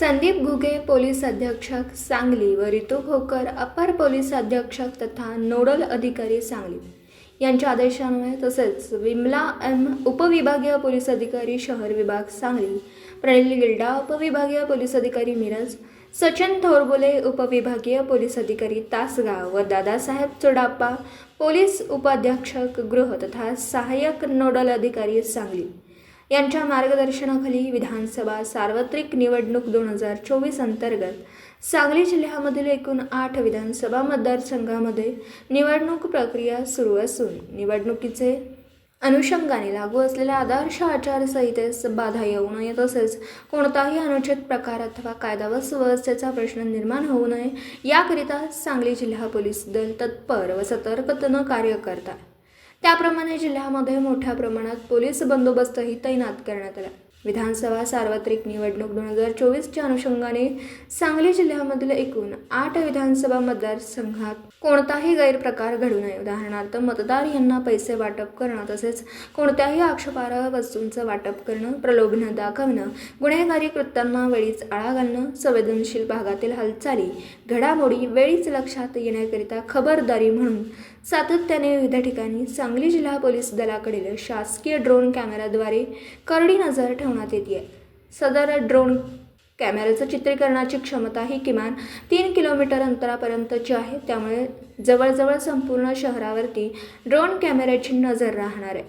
Sandeep Ghuge police अधीक्षक सांगली व रितू खोकर अपर police अधीक्षक तथा नोडल अधिकारी सांगली यांच्या आदेशान्वये तसेच विमला एम उपविभागीय पोलीस अधिकारी शहर विभाग सांगली, प्रणिल गिल्डा उपविभागीय पोलीस अधिकारी मिरज, सचिन थोरबोले उपविभागीय पोलीस अधिकारी तासगाव व दादासाहेब चोडाप्पा पोलीस उपाधीक्षक गृह तथा सहाय्यक नोडल अधिकारी सांगली यांच्या मार्गदर्शनाखाली विधानसभा सार्वत्रिक निवडणूक 2024 अंतर्गत सांगली जिल्ह्यामधील एकूण 8 विधानसभा मतदारसंघामध्ये निवडणूक प्रक्रिया सुरू असून निवडणुकीचे अनुषंगाने लागू असलेल्या आदर्श आचारसंहितेस बाधा येऊ नये तसेच कोणताही अनुचित प्रकार अथवा कायदा व सुव्यवस्थेचा प्रश्न निर्माण होऊ नये याकरिता सांगली जिल्हा पोलीस दल तत्पर व सतर्कतेने कार्य करत आहे। त्याप्रमाणे जिल्ह्यामध्ये मोठ्या प्रमाणात पोलीस बंदोबस्तही तैनात करण्यात आला। विधानसभा सार्वत्रिक निवडणूक 2024च्या अनुषंगाने सांगली जिल्ह्यामधील एकूण 8 विधानसभा मतदारसंघात कोणताही गैरप्रकार घडू नये, उदाहरणार्थ मतदार यांना पैसे वाटप करणं तसेच कोणत्याही आक्षेपार्ह वस्तूंचं वाटप करणं, प्रलोभन दाखवणं, गुन्हेगारी कृत्यांना वेळीच आळा घालणं, संवेदनशील भागातील हालचाली घडामोडी वेळीच लक्षात येण्याकरिता खबरदारी म्हणून सातत्याने विविध ठिकाणी सांगली जिल्हा पोलीस दलाकडील शासकीय ड्रोन कॅमेराद्वारे करडी नजर ठेवण्यात येते। सदर ड्रोन कॅमेऱ्याचं चित्रीकरणाची क्षमता ही किमान 3 किलोमीटर अंतरापर्यंतची आहे, त्यामुळे जवळजवळ संपूर्ण शहरावरती ड्रोन कॅमेऱ्याची नजर राहणार आहे।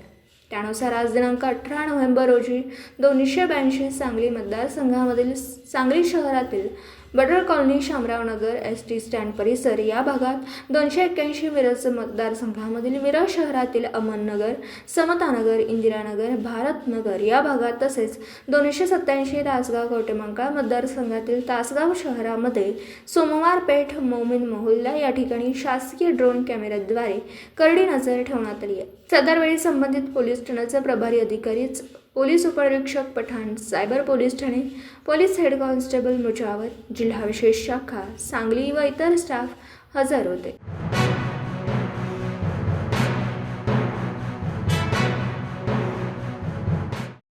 त्यानुसार आज दिनांक 18 नोव्हेंबर रोजी 282 सांगली मतदारसंघामधील सांगली शहरातील बडर कॉलनी, शामराव नगर, ST स्टँड परिसर या भागात 281 मिरज मतदारसंघामधील मिरज शहरातील अमननगर, समतानगर, इंदिरानगर, भारतनगर या भागात तसेच 287 तासगाव कवटेमंकाळ मतदारसंघातील तासगाव शहरामध्ये सोमवार पेठ, मोमीन मोहल्ला या ठिकाणी शासकीय ड्रोन कॅमेऱ्याद्वारे करडी नजर ठेवण्यात आली आहे। सदरवेळी संबंधित पोलीस ठाण्याचे प्रभारी अधिकारीच पोलीस उपनिरीक्षक पठाण, सायबर पोलीस ठाणे, पोलीस हेड कॉन्स्टेबल मुजावर, जिल्हा विशेष शाखा सांगली व इतर स्टाफ हजर होते।